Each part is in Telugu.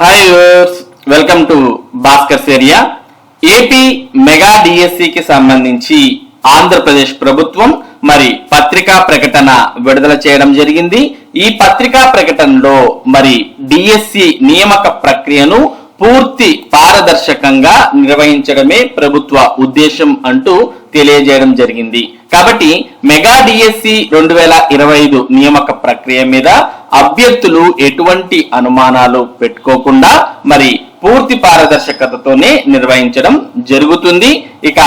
Hi viewers, welcome to Bhaskar's area. AP mega డిఎస్సికి సంబంధించి ఆంధ్రప్రదేశ్ ప్రభుత్వం మరి పత్రికా ప్రకటన విడుదల చేయడం జరిగింది. ఈ పత్రికా ప్రకటనలో మరి డిఎస్సి నియామక ప్రక్రియను పూర్తి పారదర్శకంగా నిర్వహించడమే ప్రభుత్వ ఉద్దేశం అంటూ తెలియజేయడం జరిగింది. కాబట్టి మెగా డిఎస్సి 2025 నియామక ప్రక్రియ మీద అభ్యర్థులు ఎటువంటి అనుమానాలు పెట్టుకోకుండా మరి పూర్తి పారదర్శకతతోనే నిర్వహించడం జరుగుతుంది. ఇక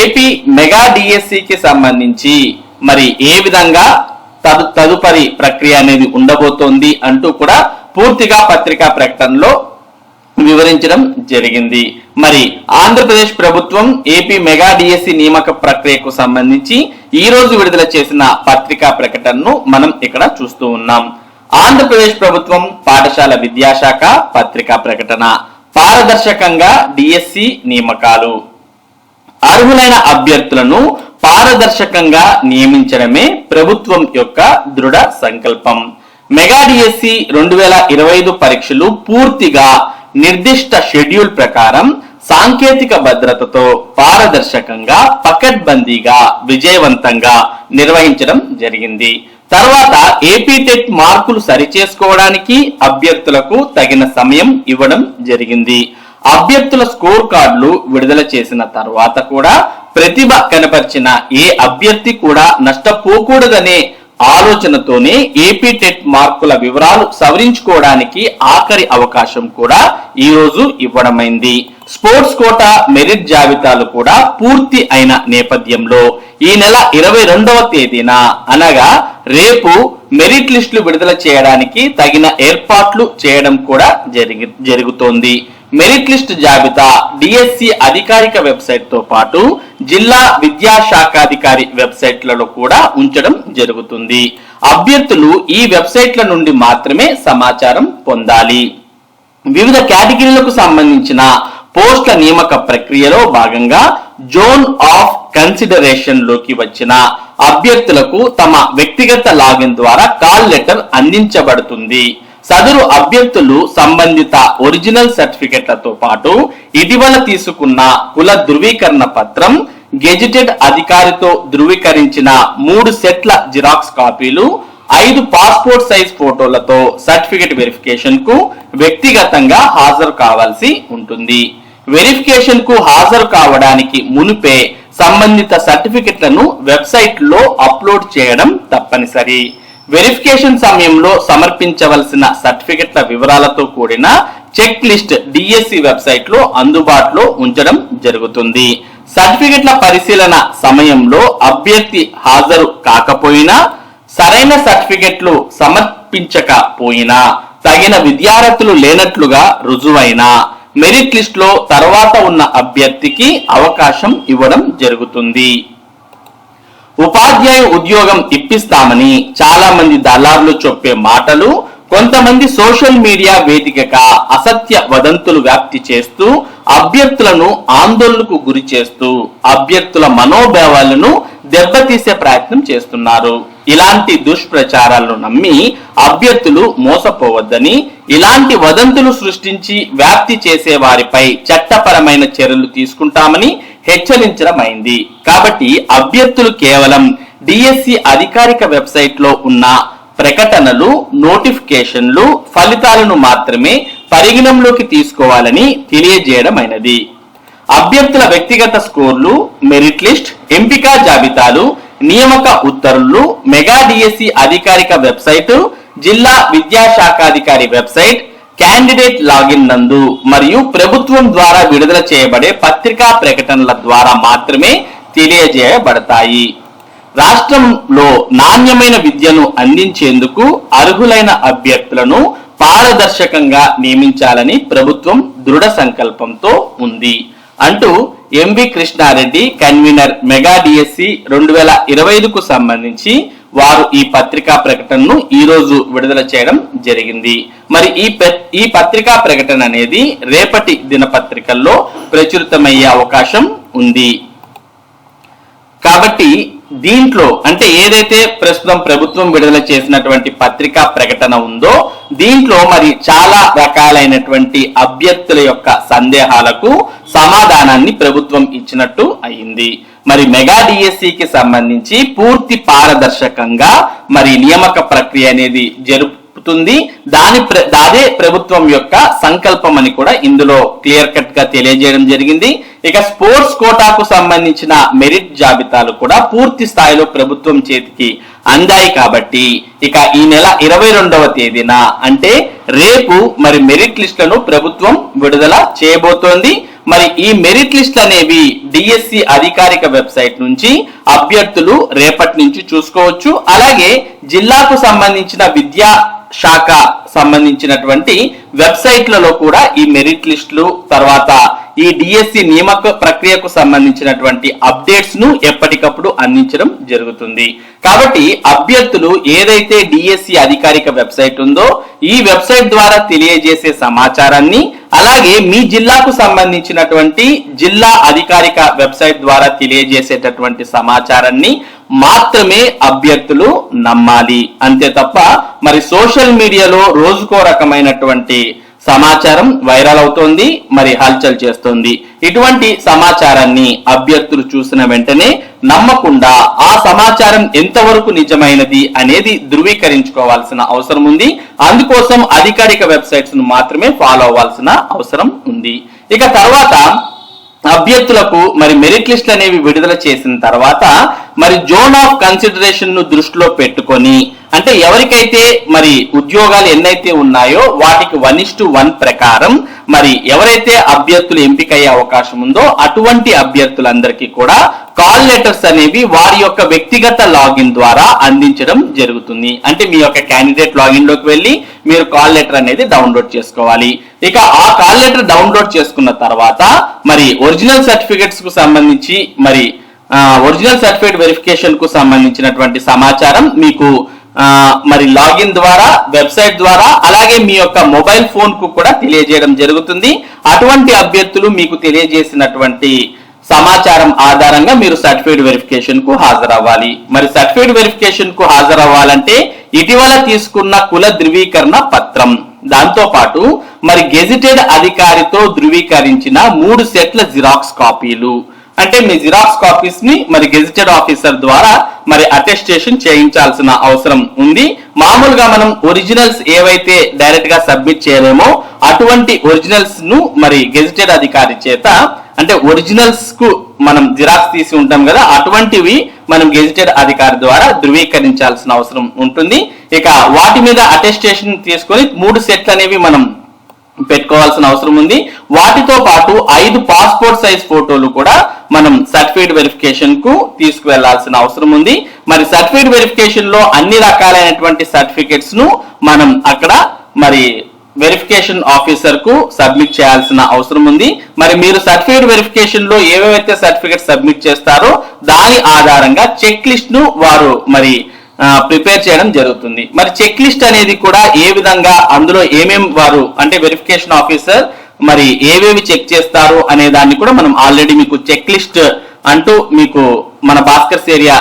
ఏపీ మెగా డిఎస్సికి సంబంధించి మరి ఏ విధంగా తదుపరి ప్రక్రియ అనేది ఉండబోతోంది అంటూ కూడా పూర్తిగా పత్రికా ప్రకటనలో వివరించడం జరిగింది. మరి ఆంధ్రప్రదేశ్ ప్రభుత్వం ఏపీ మెగా డిఎస్సి నియామక ప్రక్రియకు సంబంధించి ఈ రోజు విడుదల చేసిన పత్రికా ప్రకటనను మనం ఇక్కడ చూస్తూ ఉన్నాం. ఆంధ్రప్రదేశ్ ప్రభుత్వం పాఠశాల విద్యాశాఖ పత్రికా ప్రకటన. పారదర్శకంగా డిఎస్సి నియామకాలు. అర్హులైన అభ్యర్థులను పారదర్శకంగా నియమించడమే ప్రభుత్వం యొక్క దృఢ సంకల్పం. మెగా డిఎస్సి 2025 పరీక్షలు పూర్తిగా నిర్దిష్ట షెడ్యూల్ ప్రకారం సాంకేతిక భద్రతతో పారదర్శకంగా పకడ్బందీగా విజయవంతంగా నిర్వహించడం జరిగింది. తర్వాత ఏపీ టెట్ మార్కులు సరిచేసుకోవడానికి అభ్యర్థులకు తగిన సమయం ఇవ్వడం జరిగింది. అభ్యర్థుల స్కోర్ కార్డులు విడుదల చేసిన తర్వాత కూడా ప్రతిభ కనపరిచిన ఏ అభ్యర్థి కూడా నష్టపోకూడదనే ఆలోచనతోనే ఏపీ టెట్ మార్కుల వివరాలు సవరించుకోవడానికి ఆఖరి అవకాశం కూడా ఈ రోజు ఇవ్వడమైంది. స్పోర్ట్స్ కోటా మెరిట్ జాబితాలు కూడా పూర్తి అయిన నేపథ్యంలో ఈ నెల 22వ తేదీన అనగా రేపు మెరిట్ లిస్టులు విడుదల చేయడానికి తగిన ఏర్పాట్లు చేయడం కూడా జరుగుతోంది. మెరిట్ లిస్ట్ జాబితా డిఎస్సి అధికారిక వెబ్సైట్ తో పాటు జిల్లా విద్యాశాఖాధికారి వెబ్సైట్లలో కూడా ఉంచడం జరుగుతుంది. అభ్యర్థులు ఈ వెబ్సైట్ల నుండి మాత్రమే సమాచారం పొందాలి. వివిధ కేటగిరీలకు సంబంధించిన పోస్టుల నియామక ప్రక్రియలో భాగంగా జోన్ ఆఫ్ కన్సిడరేషన్ లోకి వచ్చిన అభ్యర్థులకు తమ వ్యక్తిగత లాగిన్ ద్వారా కాల్ లెటర్ అందించబడుతుంది. సదరు అభ్యర్థులు సంబంధిత ఒరిజినల్ సర్టిఫికెట్లతో పాటు ఇటీవల తీసుకున్న కుల ధృవీకరణ పత్రం, గెజిటెడ్ అధికారితో ధృవీకరించిన 3 సెట్ల జిరాక్స్ కాపీలు, 5 పాస్పోర్ట్ సైజ్ ఫోటోలతో సర్టిఫికెట్ వెరిఫికేషన్ కు వ్యక్తిగతంగా హాజరు కావాల్సి ఉంటుంది. వెరిఫికేషన్ కు హాజరు కావడానికి మునుపే సంబంధిత సర్టిఫికెట్లను వెబ్సైట్ లో అప్లోడ్ చేయడం తప్పనిసరి. వెరిఫికేషన్ సమయంలో సమర్పించవలసిన సర్టిఫికెట్ల వివరాలతో కూడిన చెక్ లిస్ట్ డిఎస్సి వెబ్సైట్ లో అందుబాటులో ఉంచడం జరుగుతుంది. సర్టిఫికెట్ల పరిశీలన సమయంలో అభ్యర్థి హాజరు కాకపోయినా, సరైన సర్టిఫికెట్లు సమర్పించకపోయినా, తగిన విద్యార్థులు లేనట్లుగా రుజువైన మెరిట్ లిస్ట్ లో తర్వాత ఉన్న అభ్యర్థికి అవకాశం ఇవ్వడం జరుగుతుంది. ఉపాధ్యాయ ఉద్యోగం ఇప్పిస్తామని చాలా మంది దళారులు చెప్పే మాటలు, కొంతమంది సోషల్ మీడియా వేదికగా అసత్య వదంతులు వ్యాప్తి చేస్తూ అభ్యర్థులను ఆందోళనకు గురి చేస్తూ అభ్యర్థుల మనోభావాలను దెబ్బతీసే ప్రయత్నం చేస్తున్నారు. ఇలాంటి దుష్ప్రచారాలను నమ్మి అభ్యర్థులు మోసపోవద్దని, ఇలాంటి వదంతులు సృష్టించి వ్యాప్తి చేసే వారిపై చట్టపరమైన చర్యలు తీసుకుంటామని హెచ్చరించడమైంది. కాబట్టి అభ్యర్థులు కేవలం డిఎస్సి అధికారిక వెబ్సైట్ లో ఉన్న ప్రకటనలు, నోటిఫికేషన్లు, ఫలితాలను మాత్రమే పరిగణంలోకి తీసుకోవాలని తెలియజేయడమైనది. అభ్యర్థుల వ్యక్తిగత స్కోర్లు, మెరిట్ లిస్ట్, ఎంపిక జాబితాలు, నియామక ఉత్తర్వులు మెగా డిఎస్సి అధికారిక వెబ్సైట్, జిల్లా విద్యాశాఖాధికారి వెబ్సైట్, క్యాండిడేట్ లాగిన్ నందు మరియు ప్రభుత్వం ద్వారా విడుదల చేయబడే పత్రికా ప్రకటనల ద్వారా మాత్రమే తెలియజేయబడతాయి. రాష్ట్రంలో నాణ్యమైన విద్యను అందించేందుకు అర్హులైన అభ్యర్థులను పారదర్శకంగా నియమించాలని ప్రభుత్వం దృఢ సంకల్పంతో ఉంది అంటూ M V Krishna Reddy, convener mega DSC 2025కు సంబంధించి వారు ఈ పత్రికా ప్రకటనను ఈ రోజు విడుదల చేయడం జరిగింది. మరి ఈ పత్రికా ప్రకటన అనేది రేపటి దినపత్రికల్లో ప్రచురితమయ్యే అవకాశం ఉంది. కాబట్టి దీంట్లో అంటే ఏదైతే ప్రస్తుతం ప్రభుత్వం విడుదల చేసినటువంటి పత్రికా ప్రకటన ఉందో దీంట్లో మరి చాలా రకాలైనటువంటి అభ్యర్థుల యొక్క సందేహాలకు సమాధానాన్ని ప్రభుత్వం ఇచ్చినట్టు అయింది. మరి మెగా డిఎస్సికి సంబంధించి పూర్తి పారదర్శకంగా మరి నియామక ప్రక్రియ అనేది జరుపుతుంది. అదే ప్రభుత్వం యొక్క సంకల్పం అని కూడా ఇందులో క్లియర్ కట్ గా తెలియజేయడం జరిగింది. ఇక స్పోర్ట్స్ కోటాకు సంబంధించిన మెరిట్ జాబితాలు కూడా పూర్తి స్థాయిలో ప్రభుత్వం చేతికి అందాయి కాబట్టి ఇక ఈ నెల 22వ తేదీన అంటే రేపు మరి మెరిట్ లిస్టులను ప్రభుత్వం విడుదల చేయబోతోంది. మరి ఈ మెరిట్ లిస్ట్ అనేవి డిఎస్సి అధికారిక వెబ్సైట్ నుంచి అభ్యర్థులు రేపటి నుంచి చూసుకోవచ్చు. అలాగే జిల్లాకు సంబంధించిన విద్యా శాఖ సంబంధించినటువంటి వెబ్సైట్లలో కూడా ఈ మెరిట్ లిస్టులు తర్వాత ఈ డిఎస్సి నియామక ప్రక్రియకు సంబంధించినటువంటి అప్డేట్స్ ను ఎప్పటికప్పుడు అందించడం జరుగుతుంది. కాబట్టి అభ్యర్థులు ఏదైతే డిఎస్సి అధికారిక వెబ్సైట్ ఉందో ఈ వెబ్సైట్ ద్వారా తెలియజేసే సమాచారాన్ని అలాగే మీ జిల్లాకు సంబంధించినటువంటి జిల్లా అధికారిక వెబ్సైట్ ద్వారా తెలియజేసేటటువంటి సమాచారాన్ని మాత్రమే అభ్యర్థులు నమ్మాలి. అంతే తప్ప మరి సోషల్ మీడియాలో రోజుకో రకమైనటువంటి సమాచారం వైరల్ అవుతోంది, మరి హల్చల్ చేస్తోంది. ఇటువంటి సమాచారాన్ని అభ్యర్థులు చూసిన వెంటనే నమ్మకుండా ఆ సమాచారం ఎంతవరకు నిజమైనది అనేది ధృవీకరించుకోవాల్సిన అవసరం ఉంది. అందుకోసం అధికారిక వెబ్సైట్స్ ను మాత్రమే ఫాలో అవ్వాల్సిన అవసరం ఉంది. ఇక తర్వాత అభ్యర్థులకు మరి మెరిట్ లిస్ట్ అనేవి విడుదల చేసిన తర్వాత మరి జోన్ ఆఫ్ కన్సిడరేషన్ ను దృష్టిలో పెట్టుకొని అంటే ఎవరికైతే మరి ఉద్యోగాలు ఎన్నైతే ఉన్నాయో వాటికి 1:1 ప్రకారం మరి ఎవరైతే అభ్యర్థులు ఎంపికయ్యే అవకాశం ఉందో అటువంటి అభ్యర్థులందరికీ కూడా కాల్ లెటర్స్ అనేవి వారి యొక్క వ్యక్తిగత లాగిన్ ద్వారా అందించడం జరుగుతుంది. అంటే మీ యొక్క క్యాండిడేట్ లాగిన్ లోకి వెళ్ళి మీరు కాల్ లెటర్ అనేది డౌన్లోడ్ చేసుకోవాలి. ఇక ఆ కాల్ లెటర్ డౌన్లోడ్ చేసుకున్న తర్వాత మరి ఒరిజినల్ సర్టిఫికెట్స్ కు సంబంధించి మరి ఒరిజినల్ సర్టిఫికేట్ వెరిఫికేషన్ కు సంబంధించినటువంటి సమాచారం మీకు మరి లాగిన్ ద్వారా వెబ్సైట్ ద్వారా అలాగే మీ యొక్క మొబైల్ ఫోన్ కు కూడా తెలియజేయడం జరుగుతుంది. అటువంటి అభ్యర్థులు మీకు తెలియజేసినటువంటి సమాచారం ఆధారంగా మీరు సర్టిఫికేట్ వెరిఫికేషన్ కు హాజరవ్వాలి. మరి సర్టిఫికేట్ వెరిఫికేషన్ కు హాజరవ్వాలంటే ఇటీవల తీసుకున్న కుల ధృవీకరణ పత్రం దాంతో పాటు మరి గెజిటెడ్ అధికారితో ధృవీకరించిన 3 సెట్ల జిరాక్స్ కాపీలు అంటే మీ జిరాక్స్ కాపీస్ ని మరి గెజిటెడ్ ఆఫీసర్ ద్వారా మరి అటెస్టేషన్ చేయించాల్సిన అవసరం ఉంది. మామూలుగా మనం ఒరిజినల్స్ ఏవైతే డైరెక్ట్ గా సబ్మిట్ చేయలేమో అటువంటి ఒరిజినల్స్ ను మరి గెజిటెడ్ అధికారి చేత అంటే ఒరిజినల్స్ కు మనం జిరాక్స్ తీసి ఉంటాం కదా అటువంటివి మనం గెజిటెడ్ అధికారి ద్వారా ధృవీకరించాల్సిన అవసరం ఉంటుంది. ఇక వాటి మీద అటెస్టేషన్ తీసుకొని 3 సెట్లు అనేవి మనం పెట్టుకోవాల్సిన అవసరం ఉంది. వాటితో పాటు 5 పాస్పోర్ట్ సైజ్ ఫోటోలు కూడా మనం సర్టిఫికేట్ వెరిఫికేషన్ కు తీసుకువెళ్లాల్సిన అవసరం ఉంది. మరి సర్టిఫికేట్ వెరిఫికేషన్ లో అన్ని రకాలైనటువంటి సర్టిఫికేట్స్ ను మనం అక్కడ మరి వెరిఫికేషన్ ఆఫీసర్ కు సబ్మిట్ చేయాల్సిన అవసరం ఉంది. మరి మీరు సర్టిఫికేట్ వెరిఫికేషన్ లో ఏవేవైతే సర్టిఫికేట్ సబ్మిట్ చేస్తారో దాని ఆధారంగా చెక్ లిస్ట్ ను వారు మరి ప్రిపేర్ చేయడం జరుగుతుంది. మరి చెక్ లిస్ట్ అనేది కూడా ఏ విధంగా అందులో ఏమేం వారు అంటే వెరిఫికేషన్ ఆఫీసర్ మరి ఏవేవి చెక్ చేస్తారు అనే దాన్ని కూడా మనం ఆల్రెడీ మీకు చెక్ లిస్ట్ అంటూ మీకు మన భాస్కర్స్ ఏరియా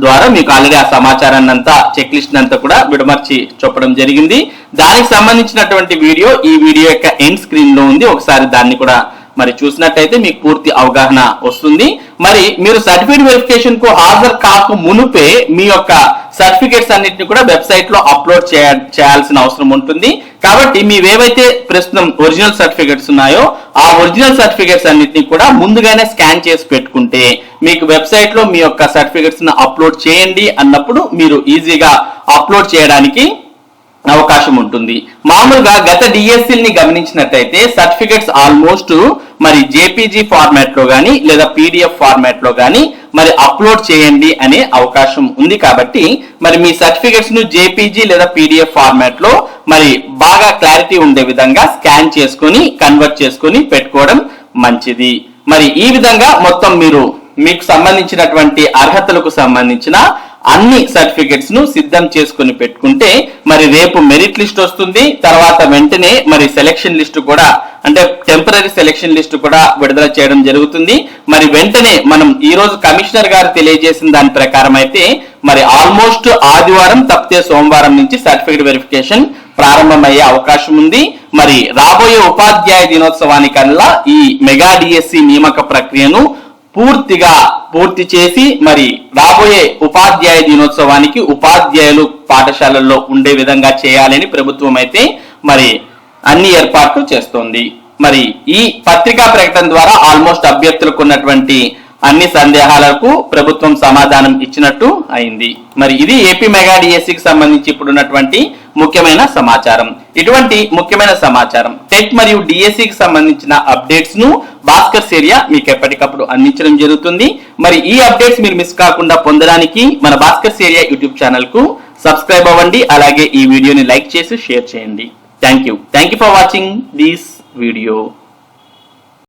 ద్వారా మీకు ఆల్రెడీ ఆ సమాచారాన్ని అంతా చెక్ లిస్ట్ అంతా కూడా విడమర్చి చెప్పడం జరిగింది. దానికి సంబంధించినటువంటి వీడియో ఈ వీడియో యొక్క ఎండ్ స్క్రీన్ లో ఉంది. ఒకసారి దాన్ని కూడా మరి చూసినట్టయితే మీకు పూర్తి అవగాహన వస్తుంది. మరి మీరు సర్టిఫికేట్ వెరిఫికేషన్ కు హాజరు కాక మునుపే మీ యొక్క సర్టిఫికేట్స్ అన్నింటినీ కూడా వెబ్సైట్ లో అప్లోడ్ చేయాల్సిన అవసరం ఉంటుంది. కాబట్టి మీవేవైతే ప్రస్తుతం ఒరిజినల్ సర్టిఫికేట్స్ ఉన్నాయో ఆ ఒరిజినల్ సర్టిఫికేట్స్ అన్నింటినీ కూడా ముందుగానే స్కాన్ చేసి పెట్టుకుంటే మీకు వెబ్సైట్ లో మీ యొక్క సర్టిఫికేట్స్ ను అప్లోడ్ చేయండి అన్నప్పుడు మీరు ఈజీగా అప్లోడ్ చేయడానికి అవకాశం ఉంటుంది. మామూలుగా గత డిఎస్సీని గమనించినట్టయితే సర్టిఫికేట్స్ ఆల్మోస్ట్ మరి జేపీజీ ఫార్మాట్ లో గానీ లేదా పీడిఎఫ్ ఫార్మాట్ లో గానీ మరి అప్లోడ్ చేయండి అనే అవకాశం ఉంది. కాబట్టి మరి మీ సర్టిఫికేట్స్ ను జేపీజీ లేదా పీడిఎఫ్ ఫార్మాట్ లో మరి బాగా క్లారిటీ ఉండే విధంగా స్కాన్ చేసుకొని కన్వర్ట్ చేసుకొని పెట్టుకోవడం మంచిది. మరి ఈ విధంగా మొత్తం మీకు సంబంధించినటువంటి అర్హతలకు సంబంధించిన అన్ని సర్టిఫికెట్స్ ను సిద్ధం చేసుకుని పెట్టుకుంటే మరి రేపు మెరిట్ లిస్ట్ వస్తుంది. తర్వాత వెంటనే మరి సెలక్షన్ లిస్ట్ కూడా, అంటే టెంపరరీ సెలక్షన్ లిస్ట్ కూడా విడుదల చేయడం జరుగుతుంది. మరి వెంటనే మనం ఈ రోజు కమిషనర్ గారు తెలియజేసిన దాని ప్రకారం అయితే మరి ఆల్మోస్ట్ ఆదివారం తప్పితే సోమవారం నుంచి సర్టిఫికెట్ వెరిఫికేషన్ ప్రారంభమయ్యే అవకాశం ఉంది. మరి రాబోయే ఉపాధ్యాయ దినోత్సవానికల్లా ఈ మెగా డిఎస్సి నియామక ప్రక్రియను పూర్తి చేసి మరి రాబోయే ఉపాధ్యాయ దినోత్సవానికి ఉపాధ్యాయులు పాఠశాలల్లో ఉండే విధంగా చేయాలని ప్రభుత్వం అయితే మరి అన్ని ఏర్పాట్లు చేస్తోంది. మరి ఈ పత్రికా ప్రకటన ద్వారా ఆల్మోస్ట్ అభ్యర్థులకు ఉన్నటువంటి అన్ని సందేహాలకు ప్రభుత్వం సమాధానం ఇచ్చినట్టు అయింది. మరి ఇది ఏపీ మెగా డిఎస్సికి సంబంధించి ఇప్పుడున్నటువంటి ముఖ్యమైన సమాచారం. ఇటువంటి ముఖ్యమైన సమాచారం టెట్ మరియు డిఎస్సికి సంబంధించిన అప్డేట్స్ ను భాస్కర్స్ ఏరియా మీకు ఎప్పటికప్పుడు అందించడం జరుగుతుంది. మరి ఈ అప్డేట్స్ మీరు మిస్ కాకుండా పొందడానికి మన భాస్కర్స్ ఏరియా యూట్యూబ్ ఛానల్ కు సబ్స్క్రైబ్ అవ్వండి. అలాగే ఈ వీడియోని లైక్ చేసి షేర్ చేయండి. Thank you for watching this video.